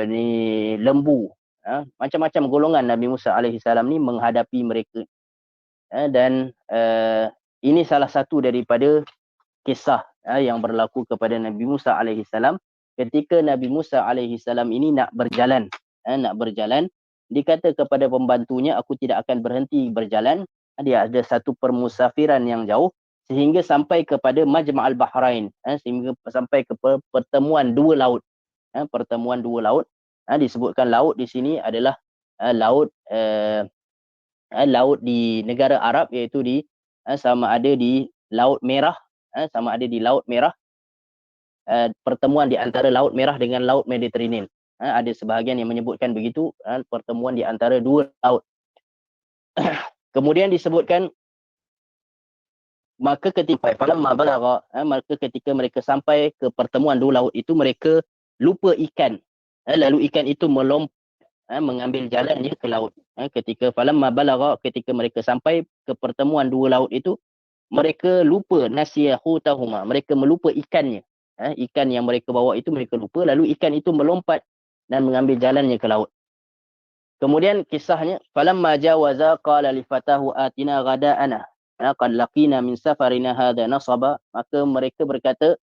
ni lembu. Macam-macam golongan Nabi Musa alaihissalam ni menghadapi mereka. Dan ini salah satu daripada kisah yang berlaku kepada Nabi Musa alaihissalam ketika Nabi Musa alaihissalam ini nak berjalan. Dikata kepada pembantunya, aku tidak akan berhenti berjalan. Dia ada satu permusafiran yang jauh sehingga sampai kepada Majma'al Bahrain, sehingga sampai ke pertemuan dua laut. Pertemuan dua laut. Disebutkan laut di sini adalah laut di negara Arab, iaitu di sama ada di Laut Merah, pertemuan di antara Laut Merah dengan Laut Mediterranean. Ada sebahagian yang menyebutkan begitu, pertemuan di antara dua laut. Kemudian disebutkan maka ketika mereka sampai ke pertemuan dua laut itu, mereka lupa ikan. Lalu ikan itu melompat mengambil jalannya ke laut. Ketika mereka sampai ke pertemuan dua laut itu, mereka lupa nasiyahutahuma, mereka melupa ikannya. Ikan yang mereka bawa itu mereka lupa, lalu ikan itu melompat dan mengambil jalannya ke laut. Kemudian kisahnya, falamma jawaza qala li fatahu atina ghada'ana qad laqina min safarina hadha nasaba, maka mereka berkata,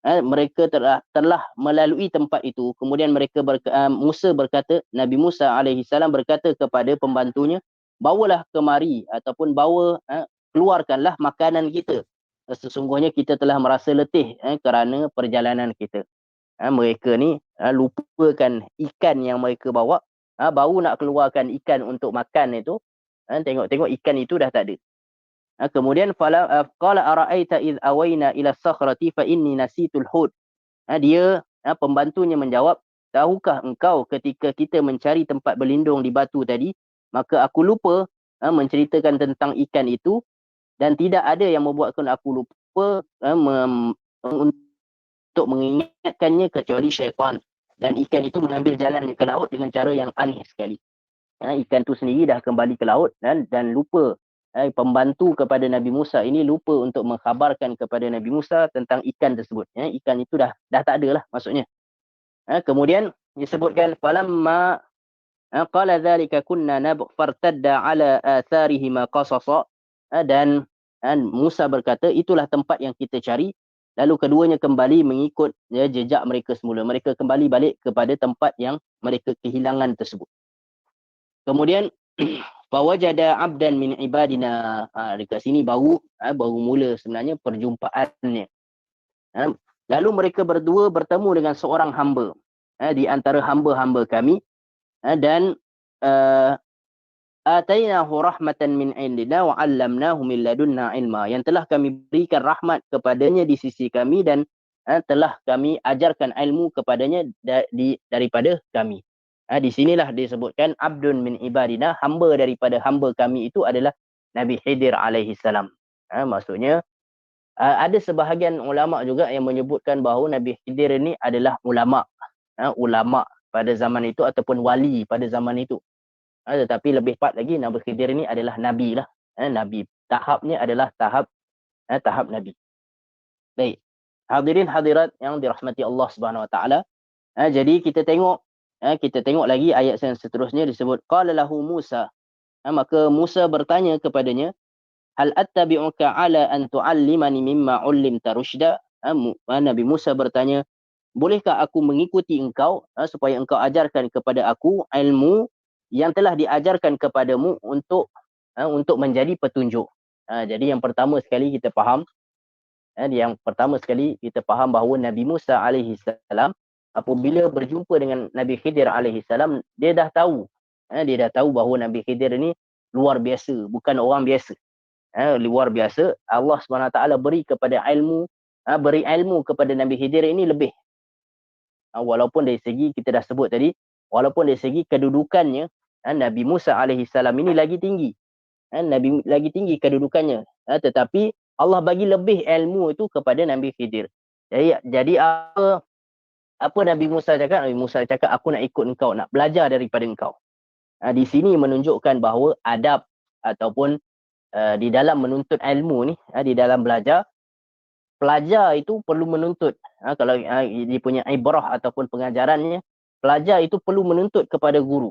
mereka telah melalui tempat itu. Kemudian Nabi Musa alaihissalam berkata kepada pembantunya, bawalah kemari ataupun keluarkanlah makanan kita. Sesungguhnya kita telah merasa letih kerana perjalanan kita. Mereka ni lupakan ikan yang mereka bawa, baru nak keluarkan ikan untuk makan itu, tengok-tengok ikan itu dah tak ada. Kemudian qala ara'aita id awayna ila sakhrati fa inni nasitul hud. Pembantunya menjawab, tahukah engkau ketika kita mencari tempat berlindung di batu tadi, maka aku lupa menceritakan tentang ikan itu, dan tidak ada yang membuatkan aku lupa untuk mengingatkannya kecuali syaitan. Dan ikan itu mengambil jalan ke laut dengan cara yang aneh sekali. Ikan itu sendiri dah kembali ke laut dan lupa. Pembantu kepada Nabi Musa ini lupa untuk mengkhabarkan kepada Nabi Musa tentang ikan tersebut. Ikan itu dah tak ada lah maksudnya. Kemudian disebutkan falamma qala dhalika kunna fartadda ala atharihima qasasa, dan Musa berkata, itulah tempat yang kita cari, lalu keduanya kembali mengikut jejak mereka semula. Mereka kembali balik kepada tempat yang mereka kehilangan tersebut. Kemudian fawajada abdan min ibadina, dekat sini baru mula sebenarnya perjumpaannya. Lalu mereka berdua bertemu dengan seorang hamba di antara hamba-hamba kami, dan atainahu rahmatan min indina wa 'allamnahu min ladunna ilma, yang telah kami berikan rahmat kepadanya di sisi kami dan telah kami ajarkan ilmu kepadanya daripada kami. Di sinilah disebutkan abdun min ibadina, hamba daripada hamba kami itu adalah Nabi Khidir alaihi salam. Maksudnya ada sebahagian ulama juga yang menyebutkan bahawa Nabi Khidir ini adalah ulama pada zaman itu ataupun wali pada zaman itu. Tetapi lebih tepat lagi, Nabi Khidir ini adalah nabi lah. Nabi, tahapnya adalah tahap nabi. Baik, hadirin hadirat yang dirahmati Allah Subhanahu Wa Taala. Jadi kita tengok lagi ayat yang seterusnya disebut qala lahu Musa, maka Musa bertanya kepadanya, hal attabi'uka ala an tu'allimani mimma 'ullimta rusyda. Nabi Musa bertanya, bolehkah aku mengikuti engkau supaya engkau ajarkan kepada aku ilmu yang telah diajarkan kepadamu untuk menjadi petunjuk. Jadi yang pertama sekali kita faham bahawa Nabi Musa alaihi salam apabila berjumpa dengan Nabi Khidir alaihi salam, dia dah tahu bahawa Nabi Khidir ni luar biasa, bukan orang biasa. Luar biasa. Allah SWT beri ilmu kepada Nabi Khidir ini lebih. Walaupun dari segi kita dah sebut tadi, walaupun dari segi kedudukannya, Nabi Musa alaihi salam ini lagi tinggi. Lagi tinggi kedudukannya. Tetapi Allah bagi lebih ilmu itu kepada Nabi Khidir. Jadi apa Nabi Musa cakap? Nabi Musa cakap, aku nak ikut engkau, nak belajar daripada engkau. Di sini menunjukkan bahawa adab ataupun di dalam menuntut ilmu ni, di dalam belajar, pelajar itu perlu menuntut. Kalau dia punya ibrah ataupun pengajarannya, pelajar itu perlu menuntut kepada guru.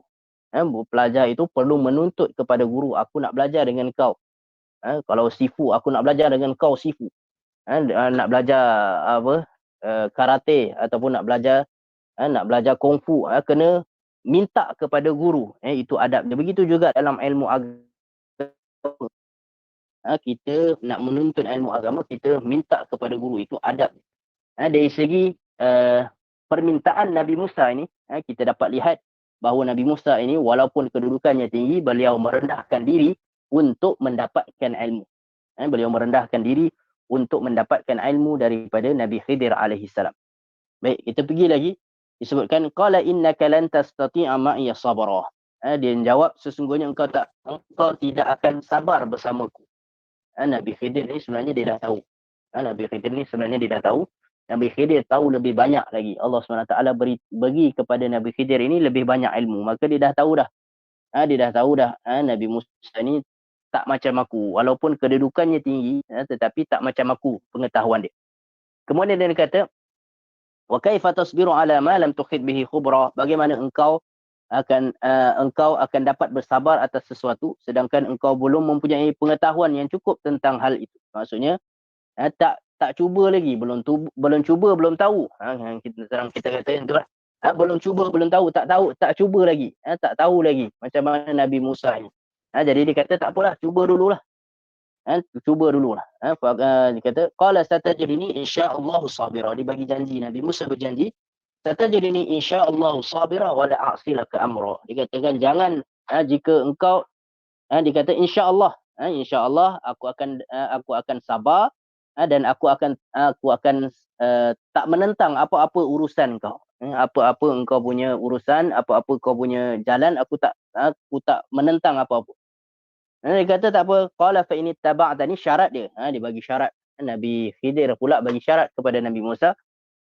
Pelajar itu perlu menuntut kepada guru. Aku nak belajar dengan kau. Kalau sifu, aku nak belajar dengan kau sifu. Nak belajar apa karate ataupun nak belajar kungfu, kena minta kepada guru. Itu adab. Begitu juga dalam ilmu agama. Kita nak menuntut ilmu agama, kita minta kepada guru. Itu adab. Dari segi permintaan Nabi Musa ini, kita dapat lihat bahawa Nabi Musa ini walaupun kedudukannya tinggi, beliau merendahkan diri untuk mendapatkan ilmu. Beliau merendahkan diri untuk mendapatkan ilmu daripada Nabi Khidir alaihi salam. Baik, kita pergi lagi. Disebutkan qala innaka lan tastati'a ma'iya sabra. Dia jawab, sesungguhnya engkau tidak akan sabar bersamaku. Nabi Khidir ni sebenarnya dia dah tahu. Nabi Khidir ni sebenarnya dia dah tahu. Nabi Khidir tahu lebih banyak lagi. Allah SWT bagi kepada Nabi Khidir ini lebih banyak ilmu. Maka dia dah tahu dah. Dia dah tahu dah. Nabi Musa ni tak macam aku. Walaupun kedudukannya tinggi, tetapi tak macam aku pengetahuan dia. Kemudian dia kata, wa kaifa tasbiru ala ma lam tukhid bihi khubra. Bagaimana engkau akan dapat bersabar atas sesuatu sedangkan engkau belum mempunyai pengetahuan yang cukup tentang hal itu. Maksudnya tak cuba lagi, belum cuba belum tahu. Kita kata yang tu lah. Belum cuba belum tahu, tak cuba lagi. Tak tahu lagi macam mana Nabi Musa ni. Jadi dia kata tak apalah, cuba dululah. Cuba dululah. Dia kata qala satajidni insyaallah sabira. Dia bagi janji, Nabi Musa berjanji, satajidni insyaallah sabira wa la a'silaka amra. Dia katakan jangan jika engkau dia kata insyaallah, insyaallah aku akan sabar dan aku akan tak menentang apa-apa urusan kau. Apa-apa engkau punya urusan, apa-apa kau punya jalan, aku tak menentang apa-apa. Dia kata tak apa, qala fa in ittaba'tani, syarat dia. Dia bagi syarat. Nabi Khidir pula bagi syarat kepada Nabi Musa.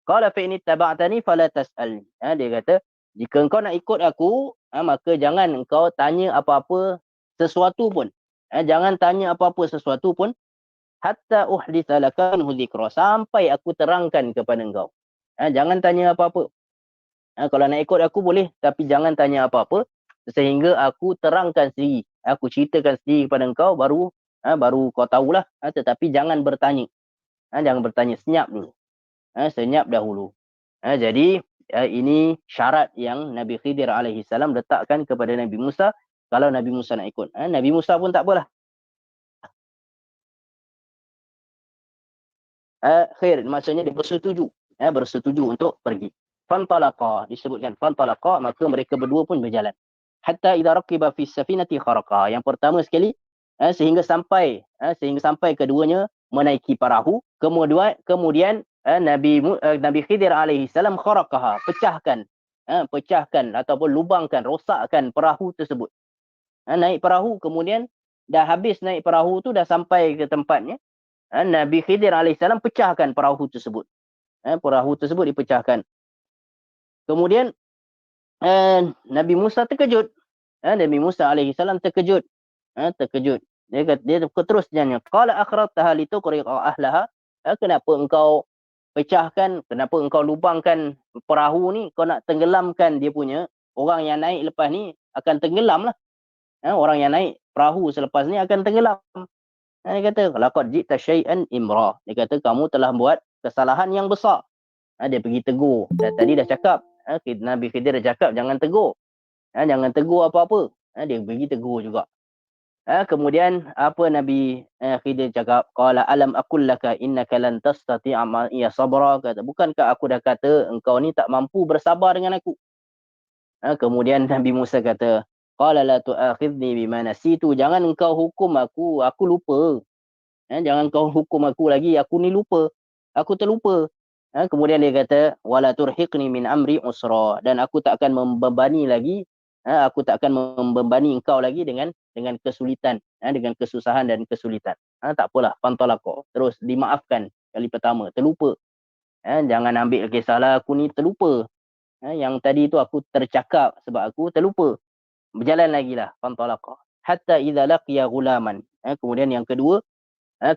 Qala fa in ittaba'tani fala tas'alni. Dia kata, jika engkau nak ikut aku, maka jangan engkau tanya apa-apa sesuatu pun. Jangan tanya apa-apa sesuatu pun hatta uhditha laka minhu dzikra, sampai aku terangkan kepada engkau. Jangan tanya apa-apa. Kalau nak ikut aku boleh, tapi jangan tanya apa-apa sehingga aku terangkan sendiri. Aku ceritakan sendiri kepada engkau, baru kau tahulah. Tetapi jangan bertanya. Jangan bertanya, senyap dulu. Senyap dahulu. Jadi ini syarat yang Nabi Khidir alaihi salam letakkan kepada Nabi Musa kalau Nabi Musa nak ikut. Nabi Musa pun tak apalah. Khair, maksudnya dia bersetuju. Bersetuju untuk pergi. Fantalaqa, disebutkan fantalaqa, maka mereka berdua pun berjalan. Hatta idza raqiba fi safinati kharaqa. Yang pertama sekali sehingga sampai keduanya menaiki perahu. Kemudian Nabi Khidir alaihi salam kharaqaha, pecahkan ataupun lubangkan, rosakkan perahu tersebut. Naik perahu, kemudian dah habis naik perahu tu, dah sampai ke tempatnya. Nabi Khidir alaihi salam pecahkan perahu tersebut. Perahu tersebut dipecahkan. Kemudian Nabi Musa terkejut. Nabi Musa alaihi salam terkejut. Dia terus nyanyi, qala akhrajtaha lituqriqa ahlaha. Kenapa engkau pecahkan, kenapa engkau lubangkan perahu ni? Kau nak tenggelamkan dia punya, orang yang naik lepas ni akan tenggelam lah. Orang yang naik perahu selepas ni akan tenggelam. Dia kata laqad ji'ta syai'an imra. Dia kata kamu telah buat kesalahan yang besar. Dia pergi tegur. Tadi dah cakap, Nabi Khidir dah cakap jangan tegur. Jangan tegur apa-apa. Dia pergi tegur juga. Kemudian apa Nabi Khidir cakap? Qala alam aqul laka innaka lan tastati'a ma'iya sabra. Kata, bukankah aku dah kata engkau ni tak mampu bersabar dengan aku? Kemudian Nabi Musa kata, qala la tu'akhidni bima nasitu. Jangan engkau hukum aku lupa. Jangan kau hukum aku lagi, aku ni lupa. Aku terlupa. Kemudian dia kata, wala turhiqni min amri usra. Dan aku tak akan membebani lagi, aku tak akan membebani engkau lagi dengan kesulitan, dengan kesusahan dan kesulitan. Tak apalah, fantalaqa. Terus dimaafkan kali pertama, terlupa. Jangan ambil kisahlah aku ni terlupa. Yang tadi tu aku tercakap sebab aku terlupa. Berjalan lagi lah, fantalaqa. Hatta idza laqiya ghulaman. Kemudian yang kedua,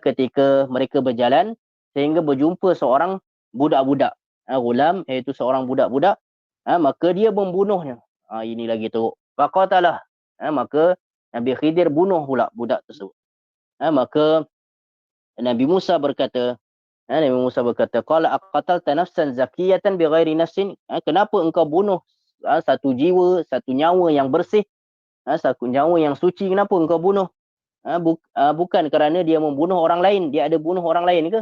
ketika mereka berjalan sehingga berjumpa seorang budak-budak. Ghulam iaitu seorang budak-budak. maka dia membunuhnya. Ini lagi teruk. Faqatalah, maka Nabi Khidir bunuh pula budak tersebut. Maka Nabi Musa berkata, qala aqatalta nafsan zakiyatan bighairi nafsin, kenapa engkau bunuh satu jiwa, satu nyawa yang bersih, satu nyawa yang suci, kenapa engkau bunuh? Bukan kerana dia membunuh orang lain, dia ada bunuh orang lain ke?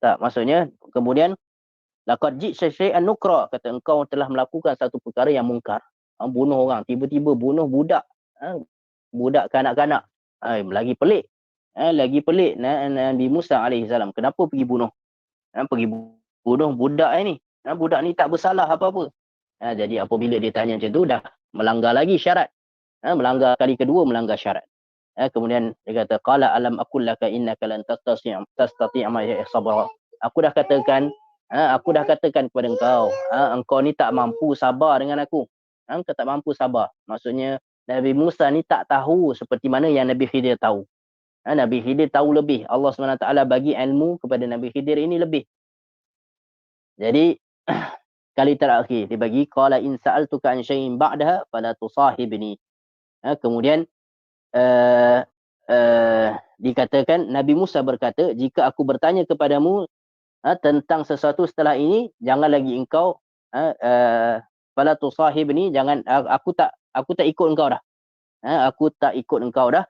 Tak, maksudnya kemudian laqad ji'ta syai'an nukra, kata engkau telah melakukan satu perkara yang mungkar. Bunuh orang, tiba-tiba bunuh budak, budak kanak-kanak. Lagi pelik. Lagi pelik Nabi Musa alaihi salam, kenapa pergi bunuh? Pergi bunuh budak ini. Budak ni tak bersalah apa-apa. Jadi apabila dia tanya macam tu, dah melanggar lagi syarat. Melanggar kali kedua, melanggar syarat. Kemudian dia kata, qala alam aqul laka innaka lan tastati' ma'iya sabra. Aku dah katakan kepada engkau, engkau ni tak mampu sabar dengan aku. Engkau tak mampu sabar. Maksudnya Nabi Musa ni tak tahu seperti mana yang Nabi Khidir tahu. Nabi Khidir tahu lebih. Allah SWT bagi ilmu kepada Nabi Khidir ini lebih. Jadi kali terakhir dia bagi, qala in sa'altuka an syai'in ba'daha fala tusahibni. Kemudian dikatakan Nabi Musa berkata, jika aku bertanya kepadamu tentang sesuatu setelah ini, jangan lagi engkau fala tusahibni, jangan, aku tak ikut engkau dah. Aku tak ikut engkau dah.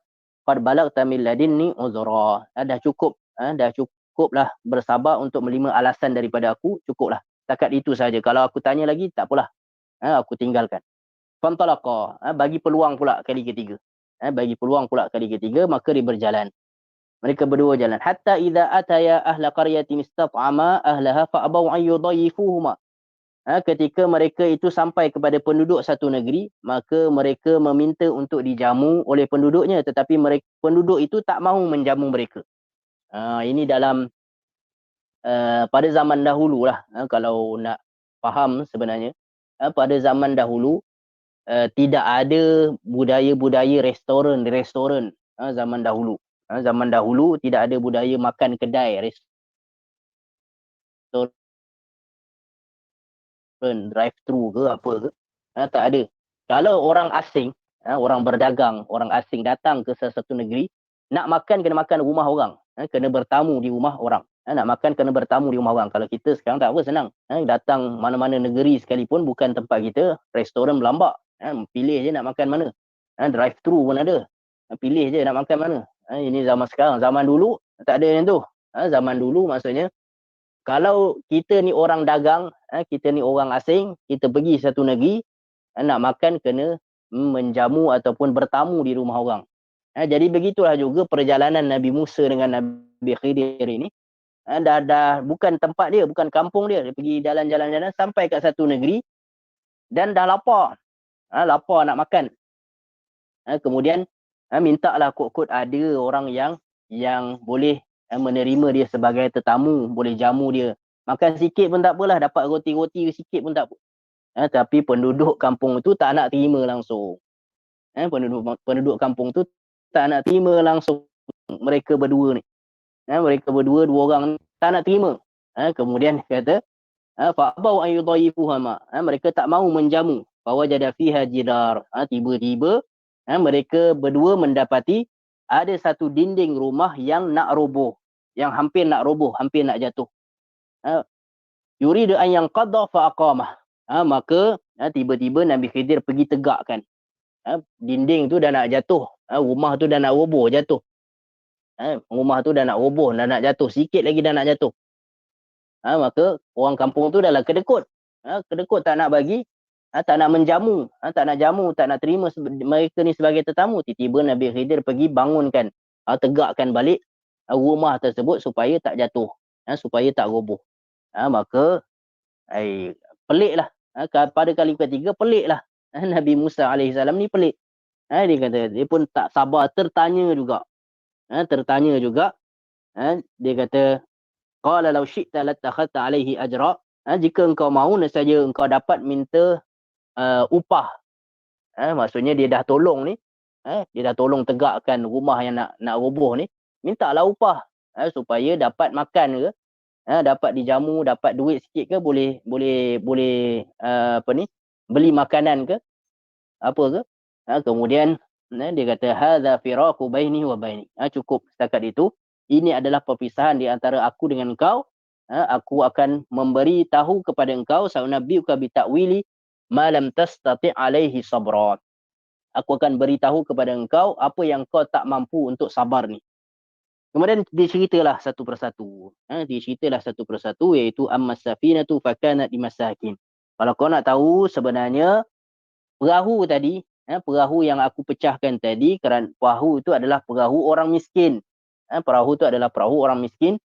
Qad balagta min ladinni uzra. Dah cukuplah bersabar untuk menerima alasan daripada aku, cukuplah. Takat itu saja. Kalau aku tanya lagi, tak apalah. Aku tinggalkan. Fantalaqa, bagi peluang pula kali ketiga. Maka dia berjalan. Mereka berdua jalan. Hatta idza ataya ahla qaryatin istat'ama ahlaha fa'abaw an yudayifuhuma. Ketika mereka itu sampai kepada penduduk satu negeri, maka mereka meminta untuk dijamu oleh penduduknya, tetapi penduduk itu tak mahu menjamu mereka. Ini dalam pada zaman dahulu lah. Kalau nak faham sebenarnya, pada zaman dahulu tidak ada budaya-budaya restoran zaman dahulu. Zaman dahulu tidak ada budaya makan kedai, restoran, drive thru ke apa ke, tak ada. Kalau orang asing, orang berdagang, orang asing datang ke sesuatu negeri, nak makan kena makan rumah orang, kena bertamu di rumah orang. Nak makan kena bertamu di rumah orang. Kalau kita sekarang tak apa, senang. Datang mana-mana negeri sekalipun, bukan tempat kita, restoran berlambak. Pilih je nak makan mana. Drive thru pun ada. Pilih je nak makan mana. Ini zaman sekarang. Zaman dulu tak ada yang tu. Zaman dulu maksudnya, kalau kita ni orang dagang, kita ni orang asing, kita pergi satu negeri, nak makan kena menjamu ataupun bertamu di rumah orang. Jadi begitulah juga perjalanan Nabi Musa dengan Nabi Khidir ini. Dah bukan tempat dia, bukan kampung dia. Dia pergi jalan-jalan sampai kat satu negeri dan dah lapar. Lapar nak makan. Kemudian mintalah kot-kot ada orang yang boleh menerima dia sebagai tetamu, boleh jamu dia. Makan sikit pun tak apalah, dapat roti-roti sikit pun tak apa. Tapi penduduk kampung tu tak nak terima langsung. Penduduk kampung tu tak nak terima langsung mereka berdua ni. Mereka berdua, dua orang tak nak terima. Kemudian kata, fa'abau an yudayifuhama. Mereka tak mahu menjamu. Fawajada fiha jidar. Tiba-tiba mereka berdua mendapati ada satu dinding rumah yang nak roboh, yang hampir nak roboh, hampir nak jatuh. Yuridu an yanqadha fa aqamah. Maka tiba-tiba Nabi Khidir pergi tegakkan. Dinding tu dah nak jatuh, rumah tu dah nak roboh, jatuh. Rumah tu dah nak roboh, dah nak jatuh, sikit lagi dah nak jatuh. Maka orang kampung tu dah lah kedekut. Kedekut tak nak bagi, tak nak menjamu, tak nak jamu, tak nak terima mereka ni sebagai tetamu. Tiba-tiba Nabi Khidir pergi bangunkan, tegakkan balik rumah tersebut supaya tak jatuh, supaya tak roboh. Maka peliklah. Pada kali ketiga peliklah. Nabi Musa AS ni pelik. Dia kata, dia pun tak sabar, tertanya juga. Dia kata, qala law syi'ta latakhadta alaihi ajra. Jika engkau mahu, nescaya engkau dapat minta upah. Maksudnya dia dah tolong ni, dia dah tolong tegakkan rumah yang nak roboh ni, mintalah upah supaya dapat makan ke, dapat dijamu, dapat duit sikit ke, boleh beli makanan ke, apa ke. Kemudian dia kata hadza firaqu baini wa baini. Cukup setakat itu. Ini adalah perpisahan di antara aku dengan engkau. Aku akan memberi tahu kepada engkau sa'unabbiuka bi ta'wili ma lam tastati' alaihi sabra. Aku akan beritahu kepada engkau apa yang kau tak mampu untuk sabar ni. Kemudian diceritalah satu persatu. Diceritalah satu persatu, iaitu ammas safinatu fakanat limasakin. Kalau kau nak tahu sebenarnya perahu tadi, perahu yang aku pecahkan tadi, kerana perahu itu adalah perahu orang miskin. Perahu itu adalah perahu orang miskin.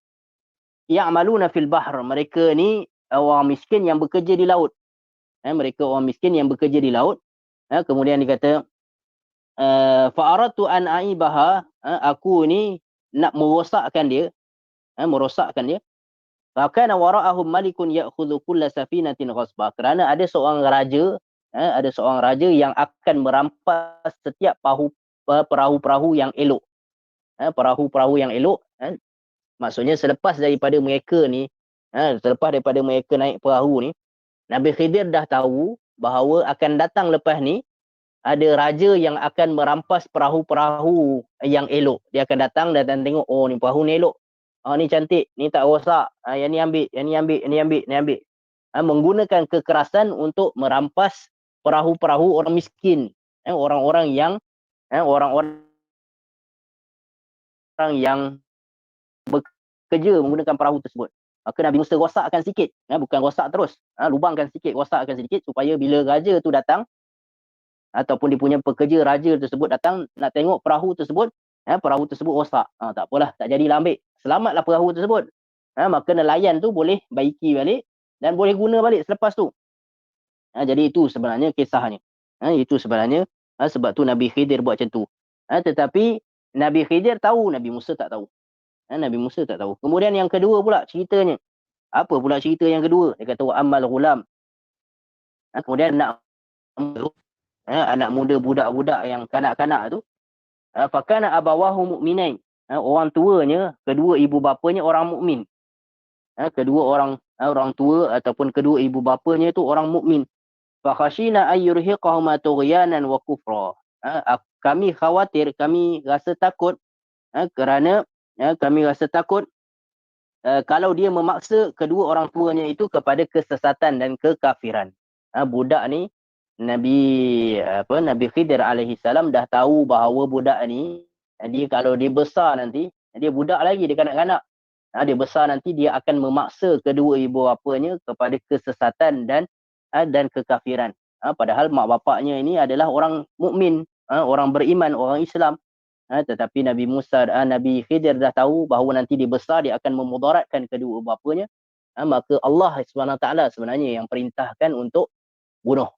Ya'maluna fil bahr. Mereka ni orang miskin yang bekerja di laut. Mereka orang miskin yang bekerja di laut. Kemudian dia kata, fa'aradtu an aibaha. Aku ni nak merosakkan dia. Merosakkan dia. Fakana wara'ahum malikun ya'khudhu kulla safinatin ghasba. Kerana ada seorang raja yang akan merampas setiap perahu-perahu yang elok. Perahu-perahu yang elok. Maksudnya selepas daripada mereka naik perahu ni, Nabi Khidir dah tahu bahawa akan datang lepas ni ada raja yang akan merampas perahu-perahu yang elok. Dia akan datang dan tengok, oh ni perahu ni elok. Ni cantik, ni tak rosak. Yang ni ambil, yang ni ambil, yang ni ambil, ni ambil. Menggunakan kekerasan untuk merampas perahu-perahu orang miskin. Orang-orang yang bekerja menggunakan perahu tersebut. Maka Nabi Musa rosakkan sikit. Bukan rosak terus. Lubangkan sikit, rosakkan sedikit supaya bila raja tu datang, ataupun dia punya pekerja raja tersebut datang nak tengok perahu tersebut rosak. Tak apalah, tak jadilah ambil. Selamatlah perahu tersebut. Maka nelayan tu boleh baiki balik dan boleh guna balik selepas tu. Jadi itu sebenarnya kisahnya. Itu sebenarnya sebab tu Nabi Khidir buat macam tu. Tetapi Nabi Khidir tahu, Nabi Musa tak tahu. Nabi Musa tak tahu. Kemudian yang kedua pula ceritanya. Apa pula cerita yang kedua? Dia kata wa ammal ghulam. Kemudian anak muda budak-budak yang kanak-kanak tu, fakana abawahu mu'minain. Orang tuanya, kedua ibu bapanya orang mukmin. Kedua orang tua ataupun kedua ibu bapanya itu orang mukmin. Fa khashina ay yurhiqahuma tughyanan wa kufra. Kami khawatir, kami rasa takut kerana kami rasa takut kalau dia memaksa kedua orang tuanya itu kepada kesesatan dan kekafiran. Budak ni Nabi Khidir alaihi salam dah tahu bahawa budak ni dia kalau dia besar nanti, dia budak lagi, dia kanak-kanak. Dia besar nanti dia akan memaksa kedua ibu bapanya kepada kesesatan dan kekafiran. Padahal mak bapaknya ini adalah orang mukmin, orang beriman, orang Islam. Tetapi Nabi Khidir dah tahu bahawa nanti dia besar dia akan memudaratkan kedua bapanya. Maka Allah SWT sebenarnya yang perintahkan untuk bunuh.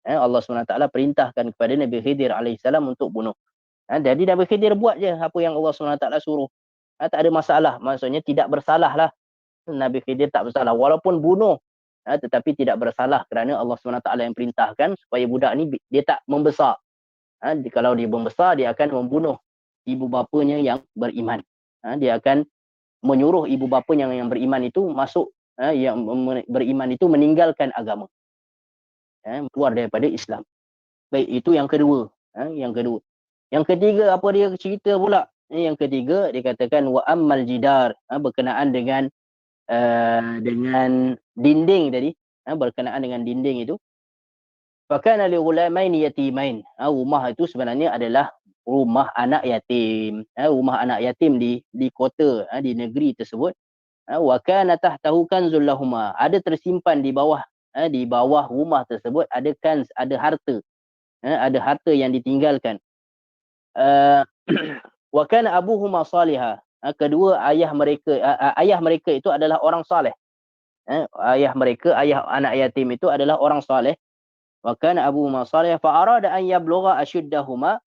Allah SWT perintahkan kepada Nabi Khidir alaihissalam untuk bunuh. Jadi Nabi Khidir buat je apa yang Allah SWT suruh. Tak ada masalah. Maksudnya tidak bersalah lah. Nabi Khidir tak bersalah. Walaupun bunuh, tetapi tidak bersalah kerana Allah SWT yang perintahkan supaya budak ni dia tak membesar. Kalau dia membesar, dia akan membunuh ibu bapanya yang beriman. Dia akan menyuruh ibu bapa yang beriman itu masuk, yang beriman itu meninggalkan agama. Keluar daripada Islam. Baik, itu yang kedua. Yang ketiga, apa dia cerita pula? Yang ketiga, dia katakan wa ammal jidar, berkenaan dengan dinding tadi, berkenaan dengan dinding itu. Fakana li ghulamaini yatimain. Rumah itu sebenarnya adalah rumah anak yatim. Rumah anak yatim di kota, di negeri tersebut. Wa kana tahtahu kanzul lahuma. Ada tersimpan di bawah rumah tersebut ada kanz, ada harta. Ada harta yang ditinggalkan. Wa kana abuhuma salihah. Kedua ayah mereka itu adalah orang saleh. Ayah anak yatim itu adalah orang saleh. Wa kana abuhuma salih fa arada an yablugha ashuddahuma.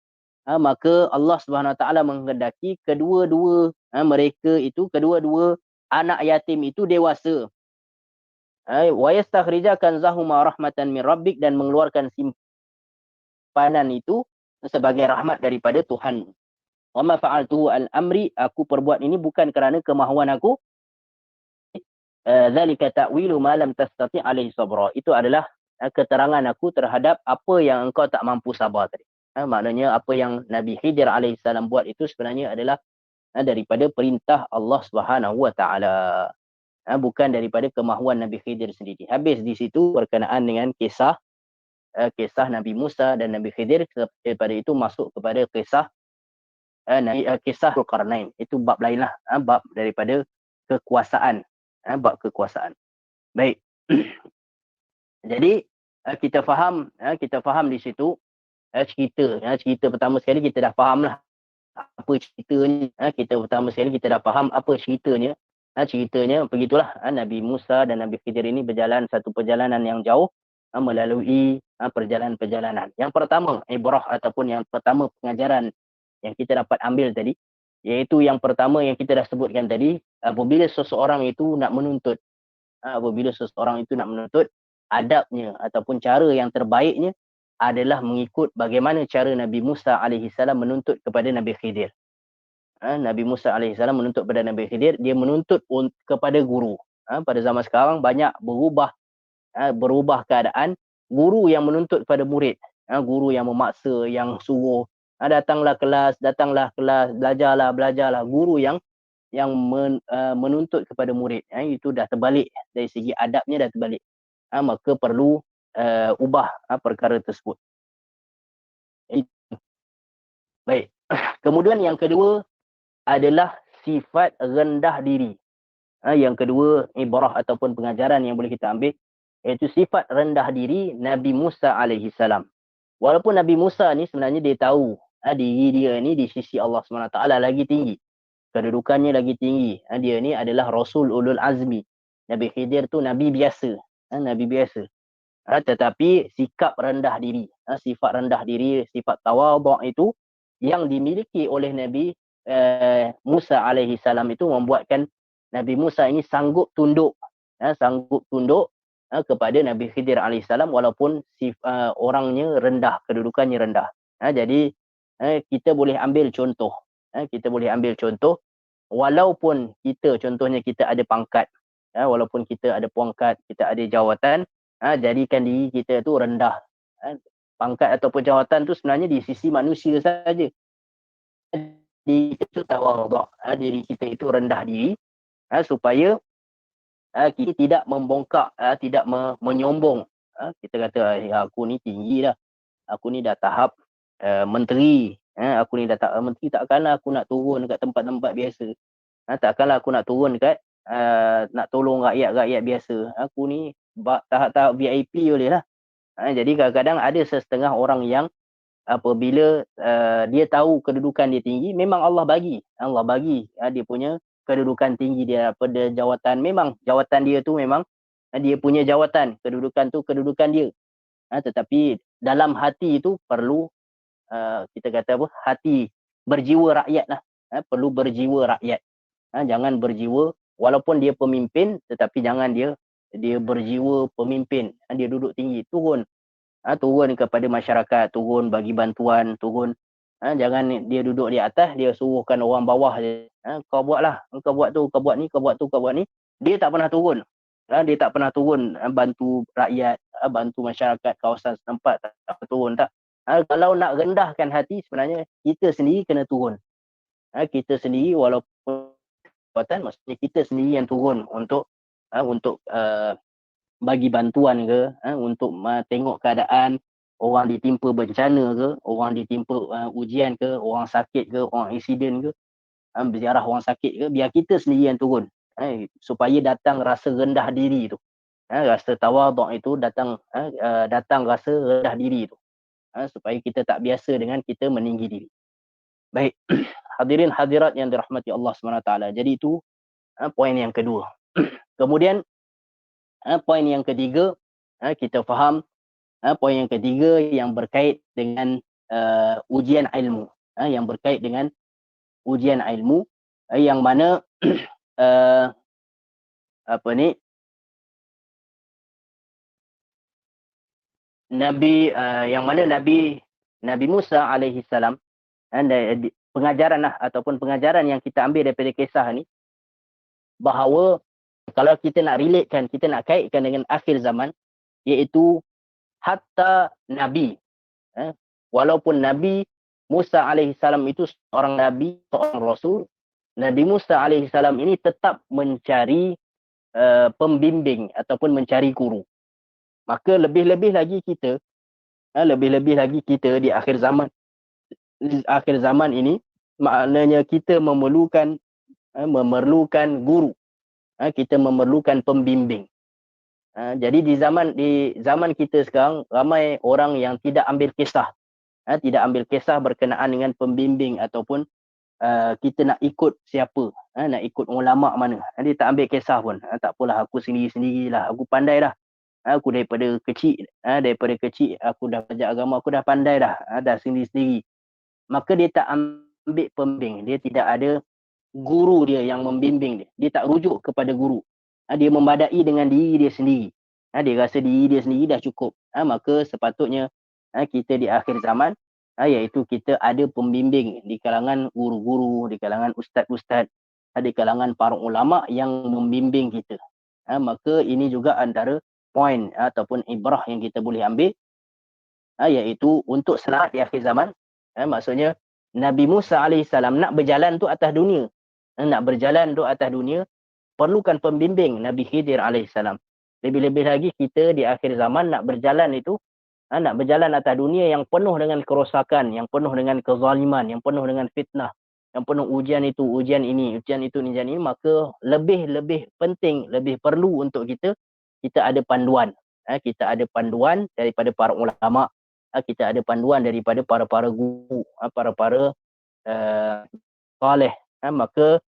Maka Allah Subhanahu Wa Taala menghendaki kedua-dua anak yatim itu dewasa. Wa yastakhrija kanzahuma rahmatan min rabbik, dan mengeluarkan simpanan itu sebagai rahmat daripada Tuhan. Wa ma fa'altuhu al-amri, aku perbuat ini bukan kerana kemahuan aku, dzalika ta'wilu ma lam tastati' alaihi sabra. Itu adalah keterangan aku terhadap apa yang engkau tak mampu sabar tadi. Maknanya apa yang Nabi Khidir alaihi salam buat itu sebenarnya adalah daripada perintah Allah Subhanahu wa taala. Bukan daripada kemahuan Nabi Khidir sendiri. Habis di situ berkenaan dengan kisah Nabi Musa dan Nabi Khidir. Daripada itu masuk kepada kisah Zulkarnain. Itu bab lainlah, bab daripada kekuasaan, bab kekuasaan. Baik. Jadi kita faham di situ cerita pertama sekali kita dah fahamlah apa ceritanya. Kita dah faham apa ceritanya. Ceritanya begitulah, Nabi Musa dan Nabi Khidir ini berjalan satu perjalanan yang jauh, melalui perjalanan-perjalanan. Yang pertama ibrah ataupun yang pertama pengajaran yang kita dapat ambil tadi, iaitu yang pertama yang kita dah sebutkan tadi, apabila seseorang itu nak menuntut, adabnya ataupun cara yang terbaiknya adalah mengikut bagaimana cara Nabi Musa alaihi salam menuntut kepada Nabi Khidir. Nabi Musa alaihi salam menuntut kepada Nabi Khidir, dia menuntut kepada guru. Pada zaman sekarang banyak berubah keadaan, guru yang menuntut kepada murid, guru yang memaksa, yang suruh datanglah kelas, belajarlah, guru yang menuntut kepada murid. Itu dah terbalik, dari segi adabnya dah terbalik. Maka perlu ubah perkara tersebut. Baik. Kemudian yang kedua adalah sifat rendah diri. Yang kedua ibrah ataupun pengajaran yang boleh kita ambil, iaitu sifat rendah diri Nabi Musa alaihi salam. Walaupun Nabi Musa ni sebenarnya dia tahu diri dia ni di sisi Allah SWT lagi tinggi, kedudukannya lagi tinggi. Dia ni adalah Rasul Ulul Azmi. Nabi Khidir tu Nabi biasa. Tetapi sikap rendah diri, sifat rendah diri, sifat tawadhu' itu yang dimiliki oleh Nabi Musa alaihi salam itu membuatkan Nabi Musa ini sanggup tunduk kepada Nabi Khidir alaihi salam walaupun orangnya rendah, kedudukannya rendah. Jadi kita boleh ambil contoh. Walaupun contohnya kita ada pangkat, kita ada jawatan, jadikan diri kita tu rendah. Pangkat ataupun jawatan tu sebenarnya di sisi manusia saja. Diri kita tu tawadhu', diri kita itu rendah diri, supaya kita tidak membongkak, tidak menyombong. Kita kata aku ni tinggi dah, aku ni dah tahap menteri, aku ni dah tahap menteri, takkanlah aku nak turun dekat tempat-tempat biasa. Takkanlah aku nak turun dekat nak tolong rakyat biasa. Aku ni tahap-tahap VIP boleh lah. Jadi kadang-kadang ada setengah orang yang apabila dia tahu kedudukan dia tinggi, memang Allah bagi dia punya kedudukan tinggi dia pada jawatan. Memang jawatan dia tu memang dia punya jawatan, kedudukan tu kedudukan dia. Tetapi dalam hati itu perlu kita kata apa, hati berjiwa rakyat lah. Perlu berjiwa rakyat. Jangan berjiwa walaupun dia pemimpin, tetapi jangan dia berjiwa pemimpin. Dia duduk tinggi, turun kepada masyarakat, turun bagi bantuan, jangan dia duduk di atas, dia suruhkan orang bawah je. Kau buatlah, kau buat tu, kau buat ni. Dia tak pernah turun. Bantu rakyat, bantu masyarakat kawasan setempat, tak turun tak. Kalau nak rendahkan hati, sebenarnya kita sendiri kena turun. Kita sendiri walaupun maksudnya kita sendiri yang turun untuk bagi bantuan ke, untuk tengok keadaan orang ditimpa bencana ke, orang ditimpa ujian ke, orang sakit ke, orang insiden ke, berziarah orang sakit ke, biar kita sendiri yang turun, supaya datang rasa rendah diri tu, rasa tawadhu' itu datang rasa rendah diri tu, supaya kita tak biasa dengan kita meninggi diri. Baik. Hadirin hadirat yang dirahmati Allah SWT. Jadi itu poin yang kedua. Kemudian poin yang ketiga, kita faham poin yang ketiga yang berkait dengan ujian ilmu. Yang mana Nabi Musa alaihi salam, pengajaran yang kita ambil daripada kisah ni, bahawa kalau kita nak relatekan, kita nak kaitkan dengan akhir zaman, iaitu hatta Nabi. Walaupun Nabi Musa alaihissalam itu seorang Nabi, seorang Rasul, Nabi Musa alaihissalam ini tetap mencari pembimbing ataupun mencari guru. Maka lebih-lebih lagi kita, di akhir zaman ini, maknanya kita memerlukan guru. Kita memerlukan pembimbing. Jadi di zaman kita sekarang, ramai orang yang tidak ambil kisah. Tidak ambil kisah berkenaan dengan pembimbing ataupun kita nak ikut siapa, nak ikut ulama mana. Dia tak ambil kisah pun. Tak apalah, aku sendiri-sendirilah, aku pandai dah. Aku daripada kecil aku dah belajar agama, aku dah pandai dah, dah sendiri-sendiri. Maka dia tak ambil pembimbing, dia tidak ada guru dia yang membimbing dia. Dia tak rujuk kepada guru. Dia membadai dengan diri dia sendiri. Dia rasa diri dia sendiri dah cukup. Maka sepatutnya kita di akhir zaman, iaitu kita ada pembimbing di kalangan guru-guru, di kalangan ustaz-ustaz, di kalangan para ulama yang membimbing kita. Maka ini juga antara poin ataupun ibrah yang kita boleh ambil, iaitu untuk selamat di akhir zaman. Maksudnya Nabi Musa alaihissalam nak berjalan tu atas dunia. Nak berjalan tu atas dunia, perlukan pembimbing Nabi Khidir alaihissalam. Lebih-lebih lagi kita di akhir zaman nak berjalan itu, nak berjalan atas dunia yang penuh dengan kerosakan, yang penuh dengan kezaliman, yang penuh dengan fitnah, yang penuh ujian itu, ujian ini, ujian itu, ujian ini, maka lebih penting, lebih perlu untuk kita ada panduan. Kita ada panduan daripada para ulama, kita ada panduan daripada para guru, para saleh. Maka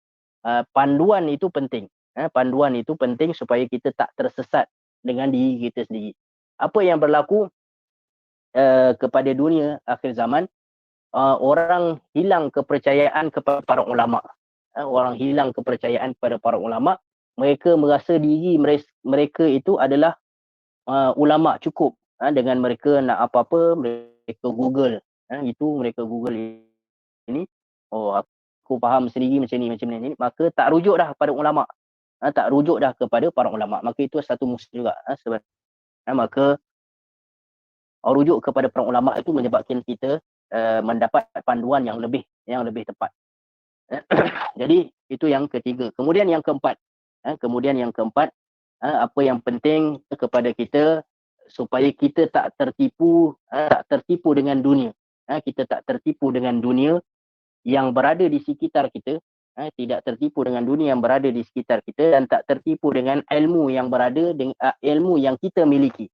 panduan itu penting. Panduan itu penting supaya kita tak tersesat dengan diri kita sendiri. Apa yang berlaku kepada dunia akhir zaman, orang hilang kepercayaan kepada para ulama. Orang hilang kepercayaan kepada para ulama. Mereka merasa diri mereka itu adalah ulama cukup. Dengan mereka nak apa-apa, mereka Google. Mereka Google ini. Oh, aku faham sendiri macam ni. Maka tak rujuk dah kepada ulama. Tak rujuk dah kepada para ulama. Maka itu satu musuh juga. Maka rujuk kepada para ulama itu menyebabkan kita mendapat panduan yang lebih tepat. Jadi itu yang ketiga. Kemudian yang keempat, apa yang penting kepada kita supaya kita tak tertipu dengan dunia. Kita tak tertipu dengan dunia yang berada di sekitar kita, tidak tertipu dengan dunia yang berada di sekitar kita, dan tak tertipu dengan ilmu yang berada dengan ilmu yang kita miliki.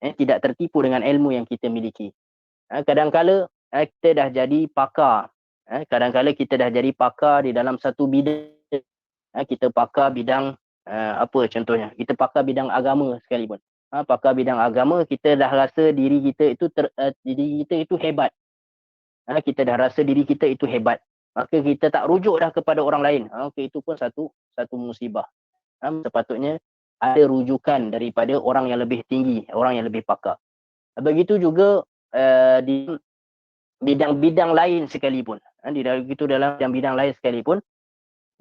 Tidak tertipu dengan ilmu yang kita miliki. Kadang-kala kita dah jadi pakar. Kadang-kala kita dah jadi pakar di dalam satu bidang. Kita pakar bidang apa contohnya? Kita pakar bidang agama sekalipun. Pakar bidang agama, kita dah rasa diri kita itu hebat. Kita dah rasa diri kita itu hebat. Maka kita tak rujuk dah kepada orang lain. Itu pun satu musibah. Sepatutnya ada rujukan daripada orang yang lebih tinggi, orang yang lebih pakar. Begitu juga di bidang-bidang lain sekalipun. Dalam bidang lain sekalipun,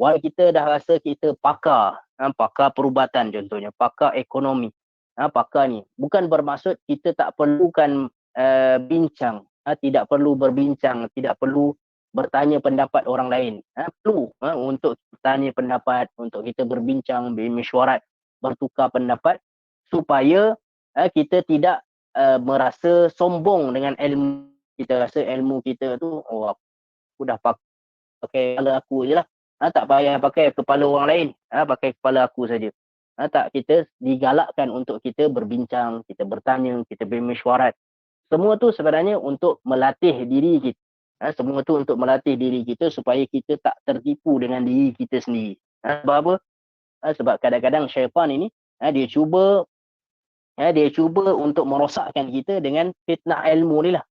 walau kita dah rasa kita pakar, pakar perubatan contohnya, pakar ekonomi, pakar ni, bukan bermaksud kita tak perlukan bincang, tidak perlu berbincang, tidak perlu bertanya pendapat orang lain. Perlu untuk bertanya pendapat, untuk kita berbincang, bermesyuarat, bertukar pendapat, supaya kita tidak merasa sombong dengan ilmu. Kita rasa ilmu kita tu, aku dah pakai kepala aku je lah. Tak payah pakai kepala orang lain. Pakai kepala aku saja. Tak, kita digalakkan untuk kita berbincang, kita bertanya, kita bermesyuarat. Semua tu sebenarnya untuk melatih diri kita. Semua tu untuk melatih diri kita supaya kita tak tertipu dengan diri kita sendiri. Sebab apa? Sebab kadang-kadang syaitan ini dia cuba untuk merosakkan kita dengan fitnah ilmu ni lah.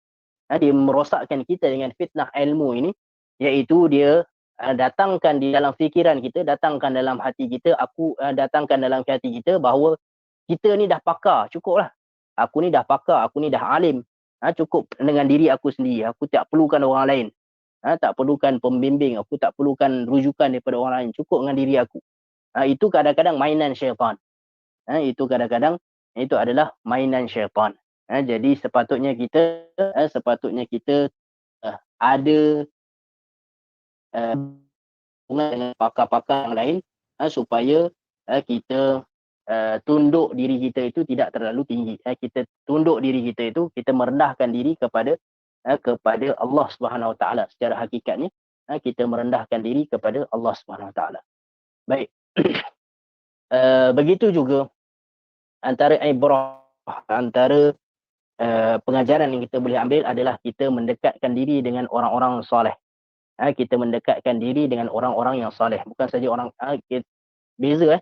Dia merosakkan kita dengan fitnah ilmu ini, iaitu dia datangkan di dalam fikiran kita, datangkan dalam hati kita, datangkan dalam hati kita bahawa kita ni dah pakar, cukup lah. Aku ni dah pakar, aku ni dah alim. Cukup dengan diri aku sendiri. Aku tak perlukan orang lain. Tak perlukan pembimbing, aku tak perlukan rujukan daripada orang lain. Cukup dengan diri aku. Itu kadang-kadang mainan syaitan. Itu kadang-kadang itu adalah mainan syaitan. Jadi sepatutnya kita ada dengan pakar-pakar yang lain supaya kita tunduk diri kita itu tidak terlalu tinggi. Kita tunduk diri kita itu, kita merendahkan diri kepada Allah Subhanahu Wa Taala. Secara hakikatnya kita merendahkan diri kepada Allah Subhanahu Wa Taala. Baik. Begitu juga antara pengajaran yang kita boleh ambil adalah kita mendekatkan diri dengan orang-orang soleh. Kita mendekatkan diri dengan orang-orang yang soleh. Bukan saja orang beza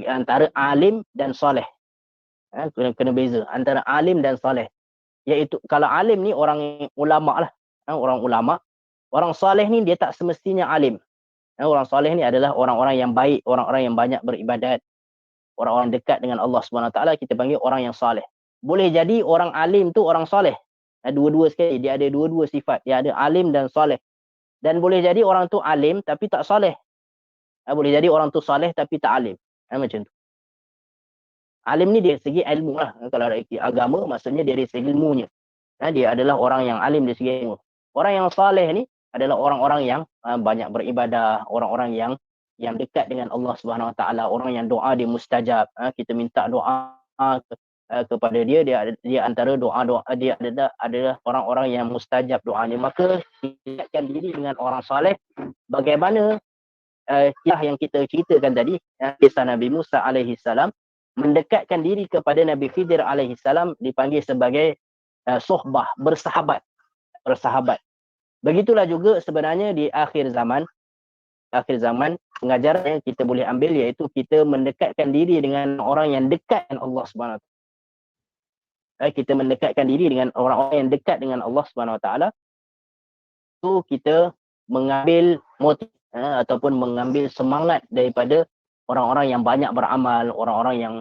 antara alim dan soleh. Kena beza antara alim dan soleh. Iaitu kalau alim ni orang ulama lah. Orang ulama. Orang soleh ni dia tak semestinya alim. Orang soleh ni adalah orang-orang yang baik, orang-orang yang banyak beribadat, orang-orang dekat dengan Allah Subhanahu Taala, kita panggil orang yang soleh. Boleh jadi orang alim tu orang soleh. Dua-dua sekali, dia ada dua-dua sifat. Dia ada alim dan soleh. Dan boleh jadi orang tu alim tapi tak soleh. Boleh jadi orang tu soleh tapi tak alim. Macam tu. Alim ni dari segi ilmu lah. Kalau dari agama, maksudnya dari segi ilmunya. Dia adalah orang yang alim dari segi ilmu. Orang yang soleh ni adalah orang-orang yang banyak beribadah, orang-orang yang dekat dengan Allah Subhanahu Wa Taala, orang yang doa dia mustajab. Kita minta doa kepada dia antara doa-doa dia adalah orang-orang yang mustajab doanya. Maka dekatkan diri dengan orang soleh. Bagaimana kisah yang kita ceritakan tadi, kisah Nabi Musa alaihi salam mendekatkan diri kepada Nabi Khidir alaihi salam dipanggil sebagai sohbah, bersahabat. Begitulah juga sebenarnya di akhir zaman pengajaran yang kita boleh ambil iaitu kita mendekatkan diri dengan orang yang dekat dengan Allah Subhanahu Wa Taala. Kita mendekatkan diri dengan orang-orang yang dekat dengan Allah Subhanahu Wa Taala. Itu kita mengambil motiv ataupun mengambil semangat daripada orang-orang yang banyak beramal, orang-orang yang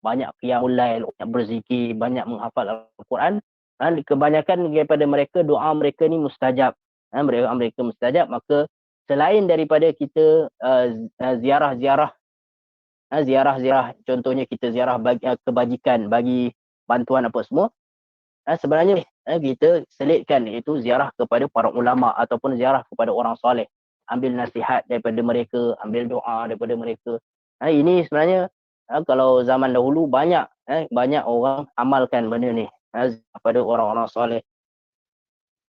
banyak qiyamul lail, banyak berzikir, banyak menghafal Al-Quran. Kebanyakan daripada mereka, doa mereka ni mustajab. Mereka mustajab. Maka selain daripada kita ziarah-ziarah, contohnya kita ziarah kebajikan, bagi bantuan apa semua, sebenarnya kita selitkan iaitu ziarah kepada para ulama ataupun ziarah kepada orang soleh. Ambil nasihat daripada mereka, ambil doa daripada mereka. Ini sebenarnya kalau zaman dahulu banyak orang amalkan benda ni kepada orang-orang soleh.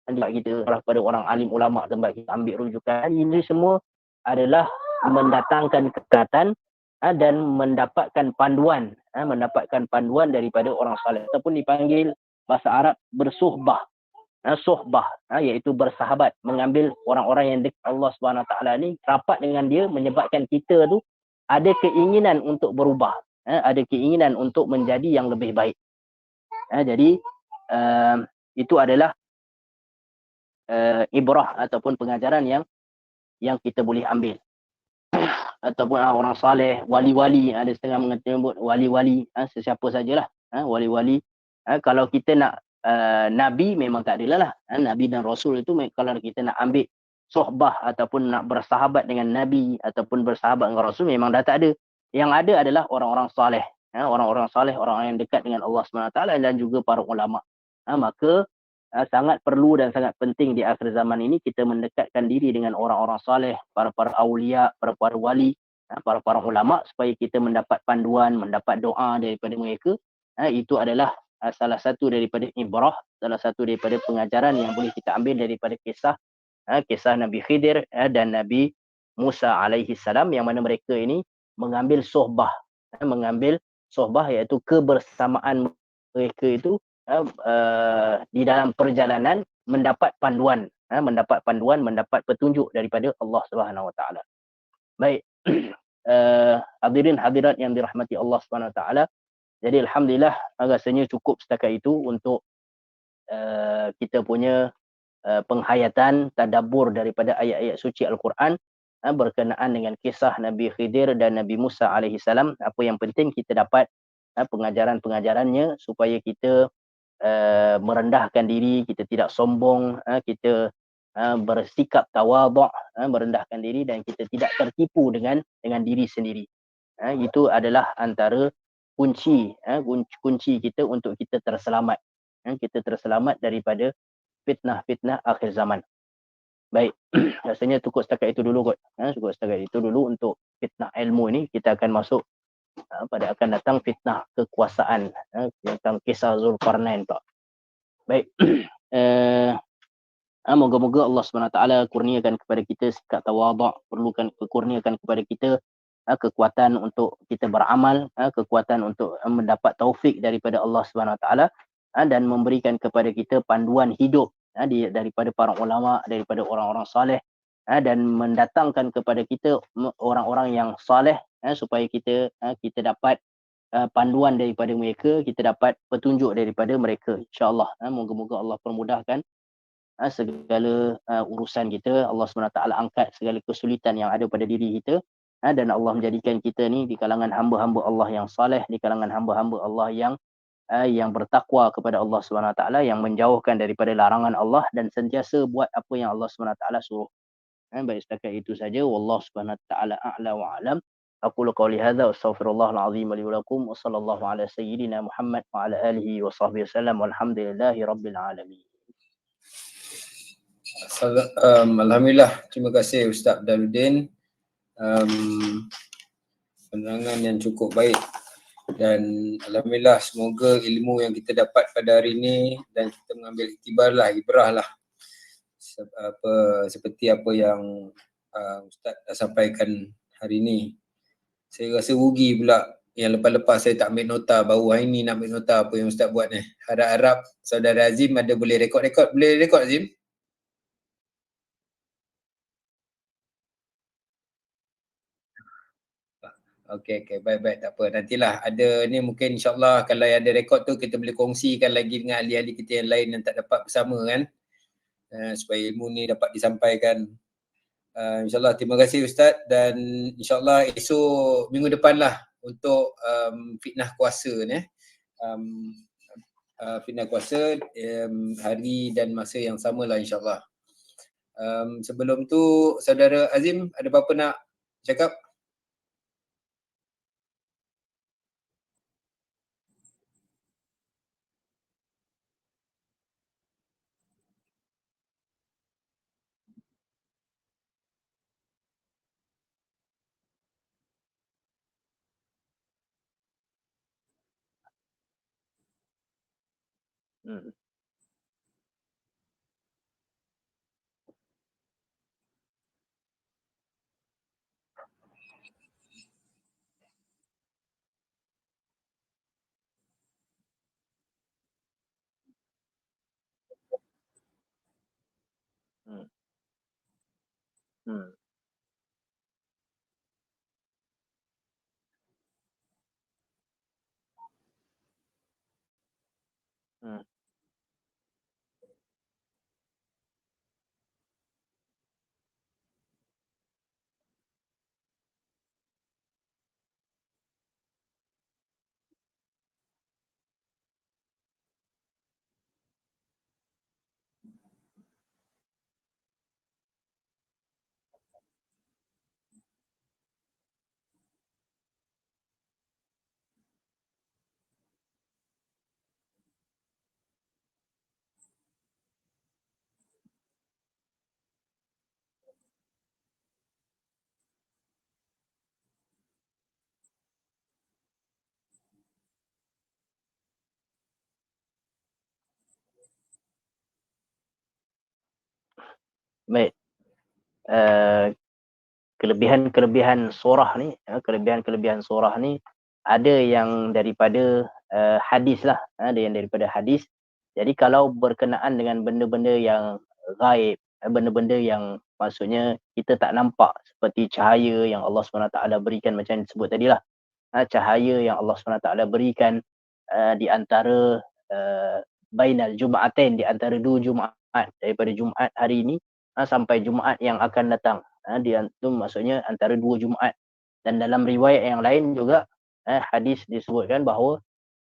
Tempat kita kepada orang alim ulama, tempat kita ambil rujukan. Ini semua adalah mendatangkan kekatan dan mendapatkan panduan daripada orang soleh, ataupun dipanggil bahasa Arab bersuhbah. Suhbah iaitu bersahabat, mengambil orang-orang yang dekat Allah Subhanahu Taala ni, rapat dengan dia, menyebabkan kita tu ada keinginan untuk berubah, ada keinginan untuk menjadi yang lebih baik. Jadi itu adalah ibrah ataupun pengajaran yang kita boleh ambil. Ataupun orang saleh, wali-wali, ada setengah menyebut wali-wali, sesiapa sajalah, wali-wali. Kalau kita nak Nabi memang tak adalah lah. Nabi dan Rasul itu kalau kita nak ambil sohbah ataupun nak bersahabat dengan Nabi ataupun bersahabat dengan Rasul, memang dah tak ada. Yang ada adalah orang-orang saleh. Orang-orang saleh, orang yang dekat dengan Allah SWT dan juga para ulama. Maka sangat perlu dan sangat penting di akhir zaman ini kita mendekatkan diri dengan orang-orang saleh, para awliya, para wali, para ulama, supaya kita mendapat panduan, mendapat doa daripada mereka. Itu adalah salah satu daripada ibrah, salah satu daripada pengajaran yang boleh kita ambil daripada kisah Nabi Khidir dan Nabi Musa alaihi salam, yang mana mereka ini mengambil sohbah, iaitu kebersamaan mereka itu di dalam perjalanan mendapat panduan, mendapat petunjuk daripada Allah Subhanahu Wa Taala. Baik, hadirin hadirat yang dirahmati Allah Subhanahu Wa Taala. Jadi alhamdulillah rasanya cukup setakat itu untuk kita punya penghayatan tadabbur daripada ayat-ayat suci Al-Quran berkenaan dengan kisah Nabi Khidir dan Nabi Musa alaihi salam. Apa yang penting kita dapat pengajaran-pengajarannya supaya kita merendahkan diri, kita tidak sombong, kita bersikap tawaduk, merendahkan diri, dan kita tidak tertipu dengan diri sendiri. Itu adalah antara kunci kita untuk kita terselamat. Kita terselamat daripada fitnah-fitnah akhir zaman. Baik, rasanya cukup setakat itu dulu kot. Cukup setakat itu dulu untuk fitnah ilmu ini. Kita akan masuk pada akan datang fitnah kekuasaan, tentang kisah Zulkarnain pula. Baik, moga-moga Allah SWT kurniakan kepada kita sikap tawaduk, kurniakan kepada kita kekuatan untuk kita beramal, kekuatan untuk mendapat taufik daripada Allah SWT, dan memberikan kepada kita panduan hidup daripada para ulama, daripada orang-orang saleh, dan mendatangkan kepada kita orang-orang yang saleh, supaya kita dapat panduan daripada mereka, kita dapat petunjuk daripada mereka, insya-Allah. Moga-moga Allah permudahkan segala urusan kita. Allah SWT angkat segala kesulitan yang ada pada diri kita, dan Allah menjadikan kita ni di kalangan hamba-hamba Allah yang saleh, di kalangan hamba-hamba Allah yang bertakwa kepada Allah SWT, yang menjauhkan daripada larangan Allah dan sentiasa buat apa yang Allah SWT suruh. Baik, setakat itu saja. Wallahu subhanahu wa ta'ala a'la wa a'lam. Aqulu qawli hadza wa astaghfirullahal azim li wa lakum wa sallallahu ala sayyidina Muhammad wa ala alihi wa sahbihi wasallam walhamdulillahi rabbil alamin. Alhamdulillah, terima kasih Ustaz Abdaluddin. Penerangan yang cukup baik, dan alhamdulillah semoga ilmu yang kita dapat pada hari ini dan kita mengambil ibrah lah seperti apa yang Ustaz dah sampaikan hari ini. Saya rasa rugi pula yang lepas-lepas saya tak ambil nota, baru hari ni nak ambil nota apa yang Ustaz buat ni. Harap-harap saudara Azim ada boleh rekod. Boleh rekod Azim? Okey, baik, tak apa. Nantilah ada ni, mungkin insyaAllah kalau ada rekod tu kita boleh kongsikan lagi dengan ahli-ahli kita yang lain yang tak dapat bersama kan, supaya ilmu ni dapat disampaikan. InsyaAllah, terima kasih Ustaz, dan insyaAllah esok minggu depan lah untuk fitnah kuasa ni. Fitnah kuasa hari dan masa yang sama lah insyaAllah. Sebelum tu saudara Azim ada apa-apa nak cakap? Hmm. Hmm. Hmm. Hmm. Baik. Kelebihan surah ni, kelebihan surah ni ada yang daripada hadis lah, ada yang daripada hadis. Jadi kalau berkenaan dengan benda-benda yang gaib, benda-benda yang maksudnya kita tak nampak, seperti cahaya yang Allah SWT berikan macam yang disebut tadi lah, cahaya yang Allah SWT berikan di antara bainal Jum'atain, di antara dua Jumaat, daripada Jumaat hari ini sampai Jumaat yang akan datang. Dia tu maksudnya antara dua Jumaat. Dan dalam riwayat yang lain juga hadis disebutkan bahawa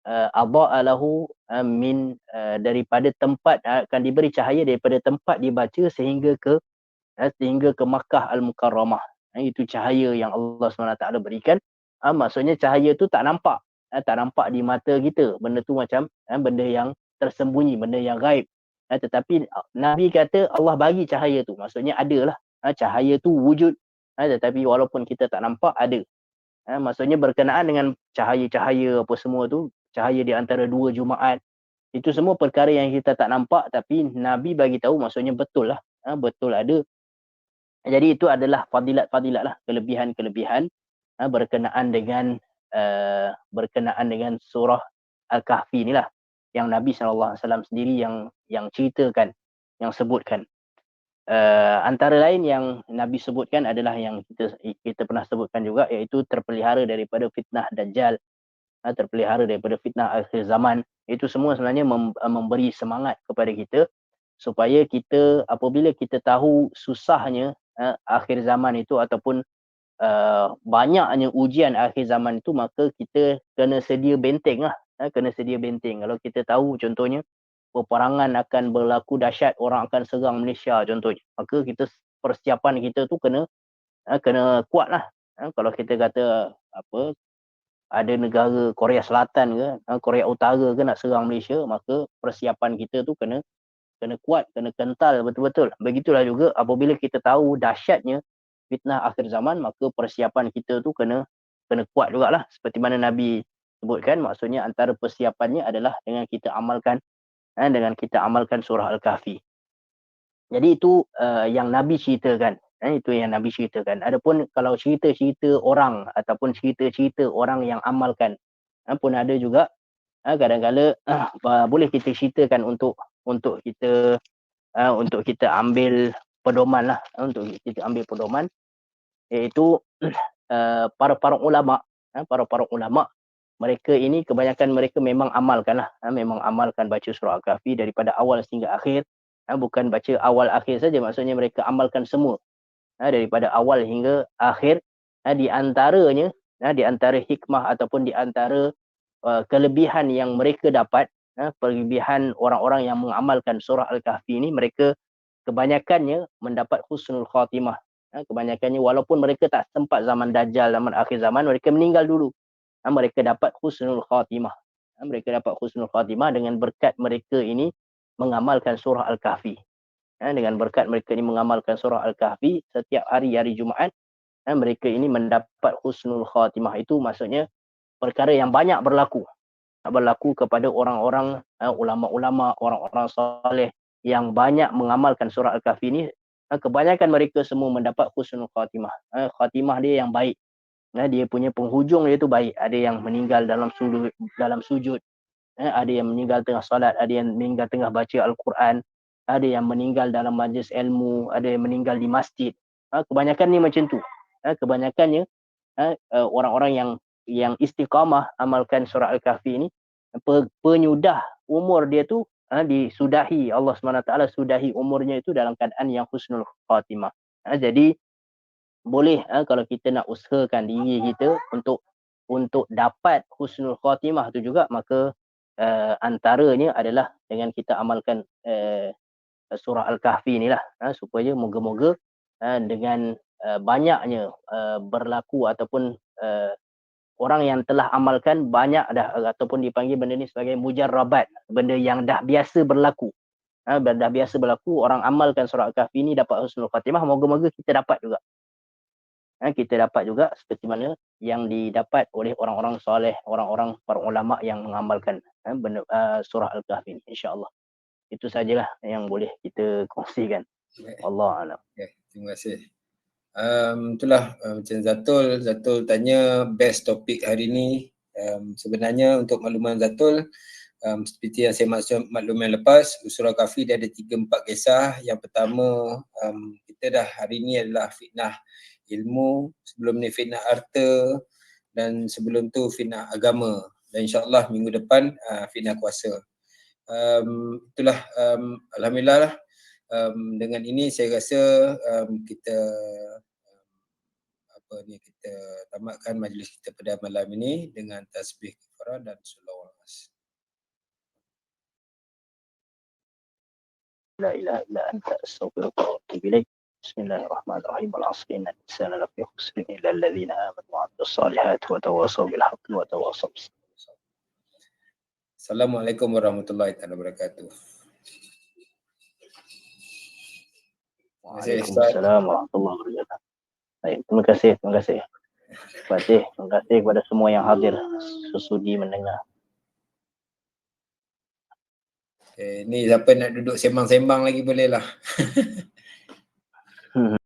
adha'a lahu min daripada tempat, akan diberi cahaya daripada tempat dibaca sehingga ke Makkah Al-Mukarramah. Itu cahaya yang Allah SWT berikan. Maksudnya cahaya tu tak nampak. Tak nampak di mata kita. Benda tu macam benda yang tersembunyi, benda yang gaib. Tetapi Nabi kata Allah bagi cahaya tu. Maksudnya adalah. Cahaya tu wujud. Tetapi walaupun kita tak nampak, ada. Maksudnya berkenaan dengan cahaya-cahaya apa semua tu, cahaya di antara dua Jumaat, itu semua perkara yang kita tak nampak, tapi Nabi bagi tahu, maksudnya betul lah. Betul ada. Jadi itu adalah fadilat-fadilat lah, kelebihan-kelebihan berkenaan dengan surah Al-Kahfi ni lah, yang Nabi SAW sendiri yang ceritakan, yang sebutkan. Antara lain yang Nabi sebutkan adalah yang kita pernah sebutkan juga, iaitu terpelihara daripada fitnah Dajjal, terpelihara daripada fitnah akhir zaman. Itu semua sebenarnya memberi semangat kepada kita supaya kita, apabila kita tahu susahnya akhir zaman itu ataupun banyaknya ujian akhir zaman itu, maka kita kena sedia benteng lah. Kena sedia benteng. Kalau kita tahu contohnya peperangan akan berlaku dahsyat, orang akan serang Malaysia contohnya, maka persiapan kita tu kena kuat lah. Kalau kita kata ada negara Korea Selatan ke Korea Utara ke nak serang Malaysia, maka persiapan kita tu kena kuat, kena kental betul-betul. Begitulah juga apabila kita tahu dahsyatnya fitnah akhir zaman, maka persiapan kita tu kena kuat jugalah. Seperti mana Nabi sebutkan, maksudnya antara persiapannya adalah dengan kita amalkan surah Al-Kahfi. Jadi itu yang Nabi ceritakan. Itu yang Nabi ceritakan. Adapun kalau cerita-cerita orang ataupun cerita-cerita orang yang amalkan pun ada juga. Kadang-kadang boleh kita ceritakan untuk kita ambil pedoman lah, untuk kita ambil pedoman, iaitu para ulama. Para ulama, mereka ini kebanyakan mereka memang amalkan lah, memang amalkan baca surah Al-Kahfi daripada awal sehingga akhir. Bukan baca awal akhir saja, maksudnya mereka amalkan semua daripada awal hingga akhir. Di antara hikmah ataupun di antara kelebihan yang mereka dapat, kelebihan orang-orang yang mengamalkan surah Al-Kahfi ini, mereka kebanyakannya mendapat husnul khatimah. Kebanyakannya walaupun mereka tak sempat zaman Dajjal, zaman akhir zaman, mereka meninggal dulu, mereka dapat husnul khatimah. Mereka dapat husnul khatimah dengan berkat mereka ini mengamalkan surah Al-Kahfi. Dengan berkat mereka ini mengamalkan surah Al-Kahfi setiap hari Jumaat, mereka ini mendapat husnul khatimah. Itu maksudnya perkara yang banyak berlaku kepada orang-orang ulama-ulama, orang-orang soleh yang banyak mengamalkan surah Al-Kahfi ini. Kebanyakan mereka semua mendapat husnul khatimah. Khatimah dia yang baik. Dia punya penghujung dia tu baik. Ada yang meninggal dalam sujud, ada yang meninggal tengah solat, ada yang meninggal tengah baca Al-Quran, ada yang meninggal dalam majlis ilmu, ada yang meninggal di masjid. Kebanyakan ni macam tu. Kebanyakannya orang-orang yang istiqamah amalkan surah Al-Kahfi ini, penyudah umur dia tu disudahi, Allah SWT sudahi umurnya itu dalam keadaan yang husnul khatimah. Jadi boleh kalau kita nak usahakan diri kita untuk dapat husnul khatimah tu juga, maka antaranya adalah dengan kita amalkan surah Al-Kahfi inilah, supaya moga-moga dengan banyaknya berlaku ataupun orang yang telah amalkan banyak dah, ataupun dipanggil benda ni sebagai mujarrabat, benda yang dah biasa berlaku. Dah biasa berlaku, orang amalkan surah Al-Kahfi ni dapat husnul khatimah, moga-moga kita dapat juga. Kita dapat juga seperti mana yang didapat oleh orang-orang soleh, orang-orang para ulama yang mengamalkan surah Al-Kahfi ini, insya-Allah. Itu sajalah yang boleh kita kongsikan. Allah alam. Terima kasih. Itulah macam Zatul tanya best topik hari ni. Sebenarnya untuk makluman Zatul, seperti yang saya maksud maklum yang lepas, surah Kahfi dia ada 3-4 kisah. Yang pertama, kita dah hari ni adalah fitnah ilmu, sebelum ni fitnah harta, dan sebelum tu fitnah agama, dan insyaAllah minggu depan fitnah kuasa. Itulah alhamdulillah lah. Dengan ini saya rasa kita tamatkan majlis kita pada malam ini dengan tasbih kafarah dan selawat. لا إله إلا أنت أستغفرك وأتوب إليك. بسم الله الرحمن الرحيم. والعصر إن الإنسان لفي خسر إلا الذين آمنوا وعملوا الصالحات وتواصوا بالحق وتواصوا بالصبر. Assalamualaikum warahmatullahi wabarakatuh. Waalaikumsalam warahmatullahi wabarakatuh. Baik, terima kasih. Terima kasih kepada semua yang hadir sesudi mendengar. Ni siapa nak duduk sembang-sembang lagi boleh lah.